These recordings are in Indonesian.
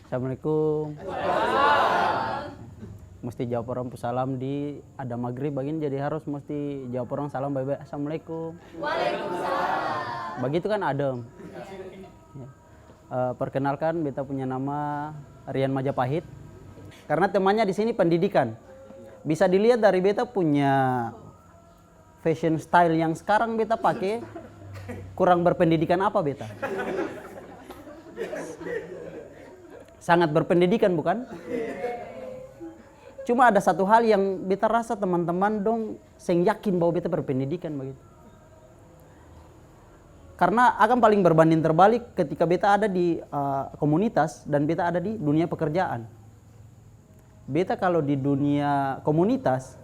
Assalamualaikum. Mesti jawab orang salam di ada maghrib begini, jadi harus mesti jawab orang salam baik-baik. Assalamualaikum. Waalaikumsalam. Begitu kan adem. Ya. Perkenalkan, beta punya nama Rian Majapahit. Karena temanya di sini pendidikan. Bisa dilihat dari beta punya fashion style yang sekarang beta pakai, kurang berpendidikan apa beta? Sangat berpendidikan bukan? Cuma ada satu hal yang beta rasa teman-teman dong seng yakin bahwa beta berpendidikan begitu. Karena akan paling berbanding terbalik ketika beta ada di komunitas dan beta ada di dunia pekerjaan. Beta kalau di dunia komunitas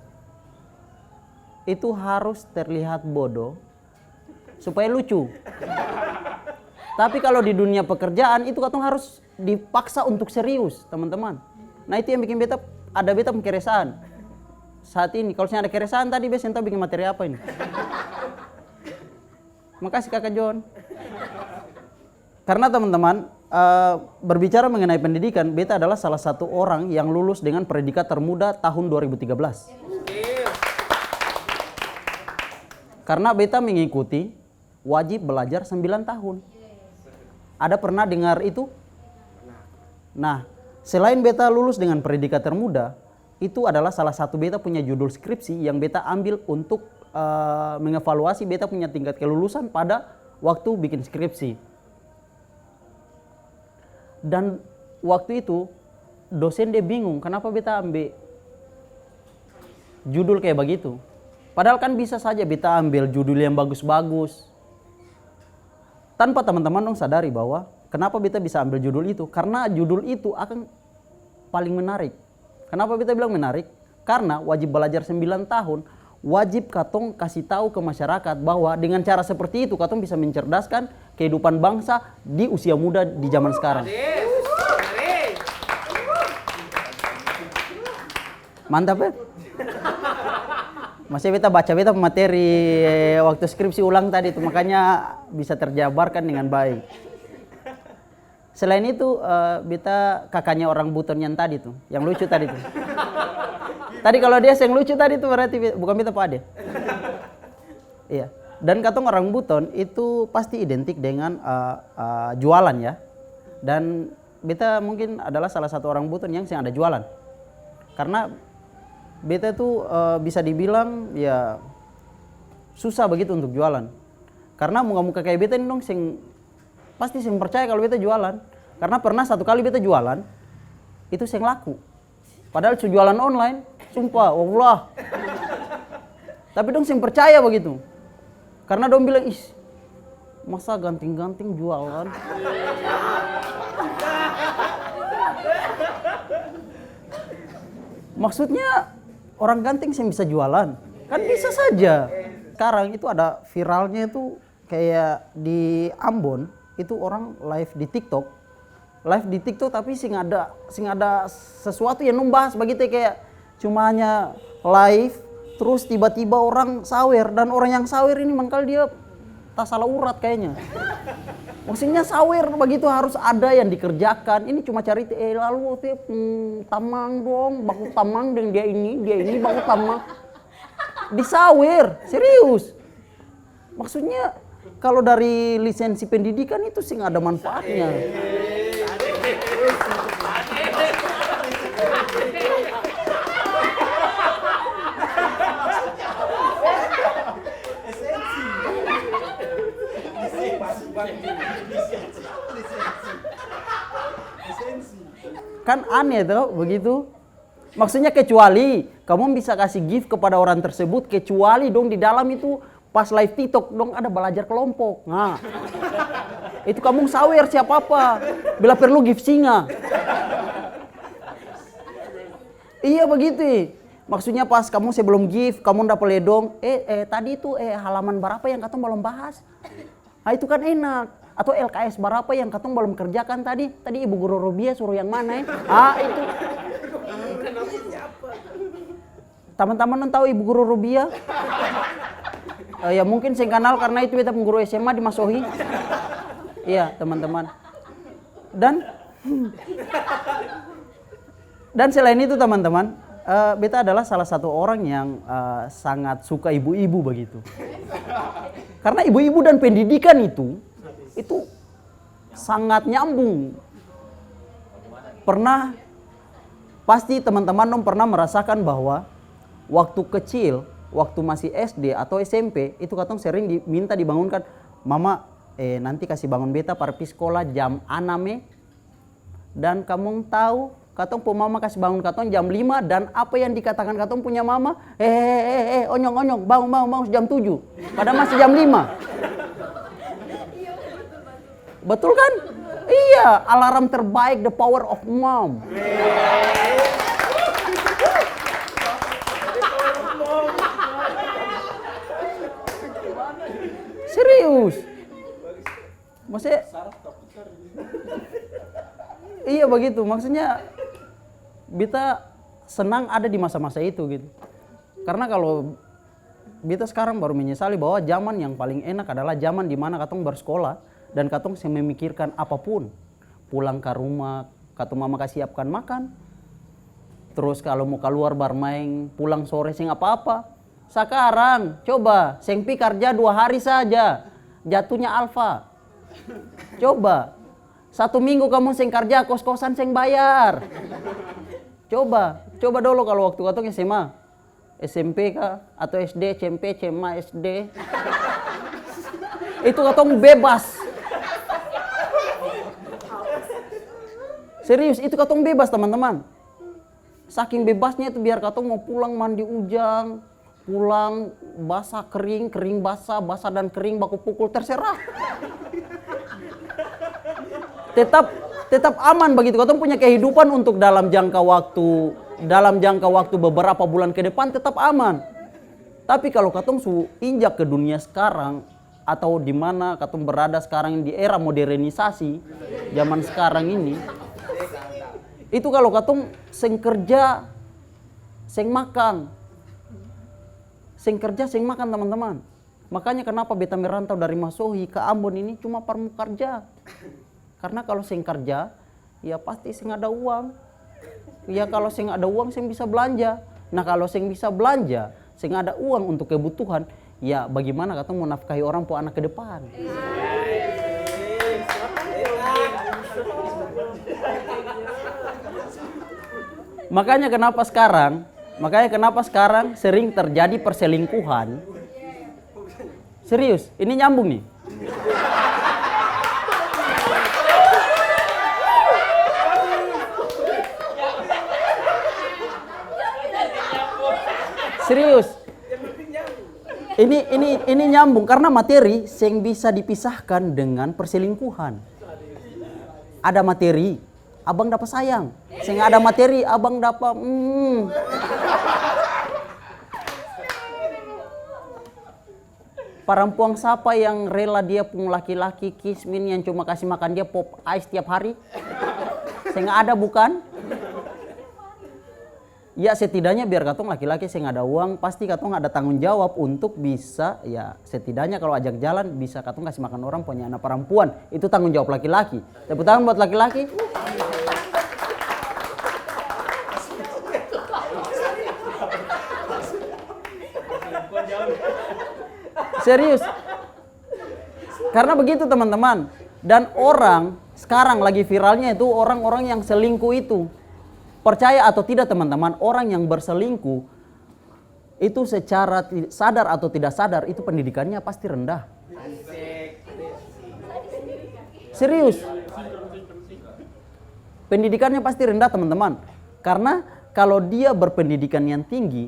itu harus terlihat bodoh supaya lucu. Tapi kalau di dunia pekerjaan itu katong harus dipaksa untuk serius, teman-teman. Nah itu yang bikin beta keresahan. Saat ini kalau saya ada keresahan tadi biasanya tahu bikin materi apa ini. Makasih Kakak John. Karena teman-teman berbicara mengenai pendidikan, beta adalah salah satu orang yang lulus dengan predikat termuda tahun 2013. Karena beta mengikuti wajib belajar 9 tahun. Ada pernah dengar itu? Nah, selain beta lulus dengan predikat termuda, itu adalah salah satu beta punya judul skripsi yang beta ambil untuk mengevaluasi beta punya tingkat kelulusan pada waktu bikin skripsi. Dan waktu itu dosen dia bingung kenapa beta ambil judul kayak begitu. Padahal kan bisa saja beta ambil judul yang bagus-bagus. Tanpa teman-teman dong sadari bahwa kenapa beta bisa ambil judul itu? Karena judul itu akan paling menarik. Kenapa beta bilang menarik? Karena wajib belajar 9 tahun, wajib katong kasih tahu ke masyarakat bahwa dengan cara seperti itu katong bisa mencerdaskan kehidupan bangsa di usia muda di zaman sekarang. Mantap ya? Masih beta baca beta materi waktu skripsi ulang tadi itu, makanya bisa terjabarkan dengan baik. Selain itu beta kakaknya orang Buton yang tadi tuh, yang lucu tadi tuh. Tadi kalau dia yang lucu tadi tuh berarti bukan beta Pak Ade. Iya. Dan katong orang Buton itu pasti identik dengan jualan ya. Dan beta mungkin adalah salah satu orang Buton yang ada jualan. Karena beta tuh bisa dibilang ya susah begitu untuk jualan. Karena muka-muka kayak beta ini dong pasti sing percaya kalau beta jualan. Karena pernah satu kali beta jualan itu sing laku. Padahal jualan online, sumpah, wallah. Tapi dong sing percaya begitu. Karena dong bilang, "Ih, masa ganting-ganting jualan?" Maksudnya orang ganting sih bisa jualan, kan bisa saja. Sekarang itu ada viralnya itu kayak di Ambon itu orang live di TikTok tapi sing ada sesuatu yang membahas begitu kayak cuma hanya live terus tiba-tiba orang sawer dan orang yang sawer ini mangkal dia tak salah urat kayaknya. Maksudnya sawer begitu harus ada yang dikerjakan. Ini cuma cari lalu tamang dong, baku tamang dengan dia ini baku tamang. Disawer, serius. Maksudnya kalau dari lisensi pendidikan itu sih nggak ada manfaatnya. Kan aneh tuh begitu. Maksudnya kecuali kamu bisa kasih gift kepada orang tersebut, kecuali dong di dalam itu pas live TikTok dong ada belajar kelompok. Nah, itu kamu sawer siapa apa, bila perlu gift singa. Iya begitu. Maksudnya pas kamu sebelum gift, kamu ndak boleh dong. Tadi itu halaman berapa yang katong belum bahas? Nah itu kan enak. Atau LKS berapa yang katong belum kerjakan tadi? Tadi Ibu Guru Rubia suruh yang mana ya? Itu. Teman-teman tahu Ibu Guru Rubia? Ya mungkin saya kenal karena itu beta guru SMA di Masohi. Iya teman-teman. Dan Dan selain itu teman-teman, beta adalah salah satu orang yang sangat suka ibu-ibu begitu. Karena ibu-ibu dan pendidikan itu sangat nyambung. Pasti teman-teman pernah merasakan bahwa waktu kecil, waktu masih SD atau SMP, itu katong sering diminta dibangunkan, mama nanti kasih bangun beta pergi sekolah jam 6 dan kamu tahu katong mama kasih bangun katong jam 5 dan apa yang dikatakan katong punya mama, onyong bangun jam 7 padahal masih jam 5. Betul kan? Iya, alarm terbaik, the power of mom. Serius. Maksudnya iya begitu, maksudnya beta senang ada di masa-masa itu gitu. Karena kalau beta sekarang baru menyesali bahwa zaman yang paling enak adalah zaman di mana katong bersekolah dan katong memikirkan apapun. Pulang ke rumah, katong mama kasih siapkan makan. Terus kalau mau keluar bermain, pulang sore sing apa-apa. Sekarang coba sing pi kerja 2 hari saja, jatuhnya alfa. Coba 1 minggu kamu sing kerja, kos-kosan sing bayar. Coba dulu kalau waktu katong SMA, SMP kah atau SD, SMP, SMA, SD. Itu katong bebas. Serius, itu katong bebas teman-teman. Saking bebasnya itu biar katong mau pulang mandi ujang, pulang basah kering, kering basah, basah dan kering baku pukul terserah. Tetap aman begitu. Katong punya kehidupan untuk dalam jangka waktu beberapa bulan ke depan tetap aman. Tapi kalau katong injak ke dunia sekarang atau di mana katong berada sekarang di era modernisasi zaman sekarang ini, itu kalau katong sing kerja sing makan teman-teman. Makanya kenapa beta merantau dari Masohi ke Ambon ini cuma parmu kerja. Karena kalau sing kerja, ya pasti sing ada uang. Ya kalau sing ada uang sing bisa belanja. Nah kalau sing bisa belanja, sing ada uang untuk kebutuhan, ya bagaimana katong mau nafkahi orang po anak ke depan. Makanya kenapa sekarang sering terjadi perselingkuhan. Serius, ini nyambung nih. Serius. Ini nyambung karena materi yang bisa dipisahkan dengan perselingkuhan. Ada materi, abang dapat sayang. Sing ada materi, abang dapat Perempuan siapa yang rela dia pun laki-laki kismin yang cuma kasih makan dia pop ice tiap hari? Sing ada bukan? Ya setidaknya biar katong laki-laki sing ada uang, pasti katong ada tanggung jawab untuk bisa, ya setidaknya kalau ajak jalan bisa katong kasih makan orang punya anak perempuan. Itu tanggung jawab laki-laki. Tepuk tangan buat laki-laki. Serius. Karena begitu teman-teman. Dan orang sekarang lagi viralnya itu orang-orang yang selingkuh itu. Percaya atau tidak teman-teman, orang yang berselingkuh itu secara sadar atau tidak sadar itu pendidikannya pasti rendah. Serius. Pendidikannya pasti rendah teman-teman. Karena kalau dia berpendidikan yang tinggi,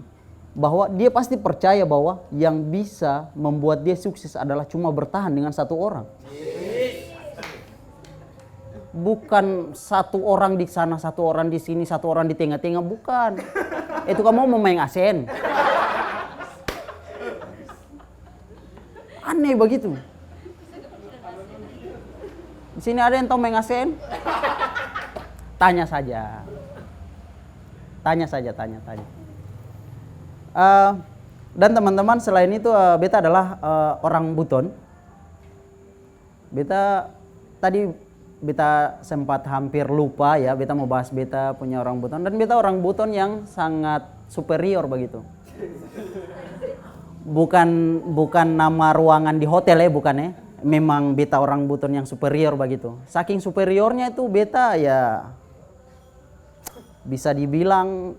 bahwa dia pasti percaya bahwa yang bisa membuat dia sukses adalah cuma bertahan dengan satu orang. Bukan satu orang di sana, satu orang di sini, satu orang di tengah-tengah, bukan. Itu kamu mau main asen. Aneh begitu. Di sini ada yang tahu main asen? Tanya saja. Tanya. Dan teman-teman selain itu beta adalah orang Buton. Beta tadi beta sempat hampir lupa ya, beta mau bahas beta punya orang buton, dan beta orang buton yang sangat superior begitu. Bukan nama ruangan di hotel ya, bukan ya. Memang beta orang buton yang superior begitu. Saking superiornya itu beta ya bisa dibilang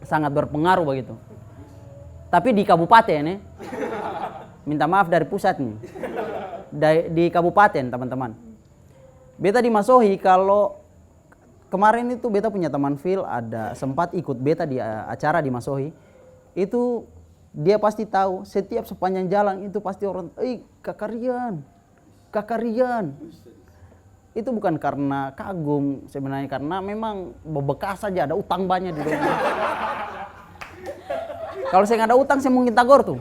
sangat berpengaruh begitu. Tapi di kabupaten ya, minta maaf dari pusat nih. Di kabupaten teman-teman. Beta di Masohi, kalau kemarin itu beta punya teman Phil ada sempat ikut beta di acara di Masohi. Itu dia pasti tahu setiap sepanjang jalan itu pasti orang, kakak Rian. Itu bukan karena kagum sebenarnya, karena memang bebekas saja, ada utang banyak di rumah. Kalau saya nggak ada utang saya mungkin tagor tuh.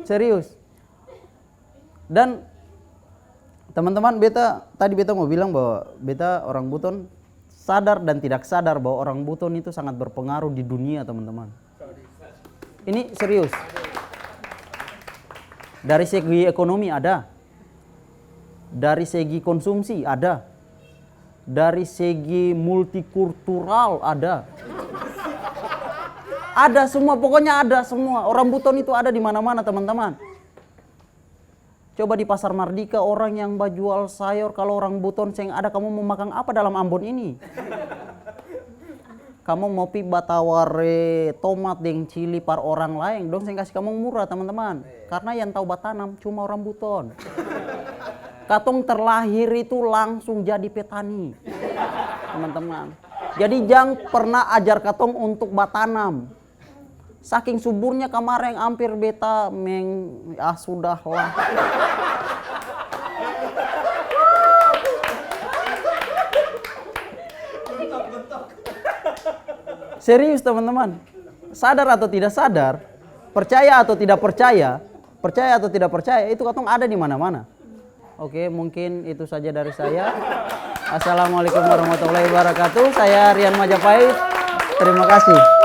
Serius. Dan teman-teman, tadi beta mau bilang bahwa beta orang buton sadar dan tidak sadar bahwa orang buton itu sangat berpengaruh di dunia, teman-teman. Ini serius. Dari segi ekonomi ada. Dari segi konsumsi ada. Dari segi multikultural ada. Ada semua, pokoknya ada semua. Orang buton itu ada di mana-mana, teman-teman. Coba di Pasar Mardika orang yang jual sayur, kalau orang buton yang ada, kamu mau makan apa dalam Ambon ini? Kamu mau pi bataware tomat deng cili par orang lain, dong saya kasih kamu murah, teman-teman. Karena yang tahu batanam cuma orang buton. Katong terlahir itu langsung jadi petani, teman-teman. Jadi jangan pernah ajar katong untuk batanam. Saking suburnya kemarin hampir beta sudahlah. Serius teman-teman. Sadar atau tidak sadar, percaya atau tidak percaya itu katong ada di mana-mana. Oke, mungkin itu saja dari saya. Assalamualaikum warahmatullahi wabarakatuh. Saya Rian Majapahit. Terima kasih.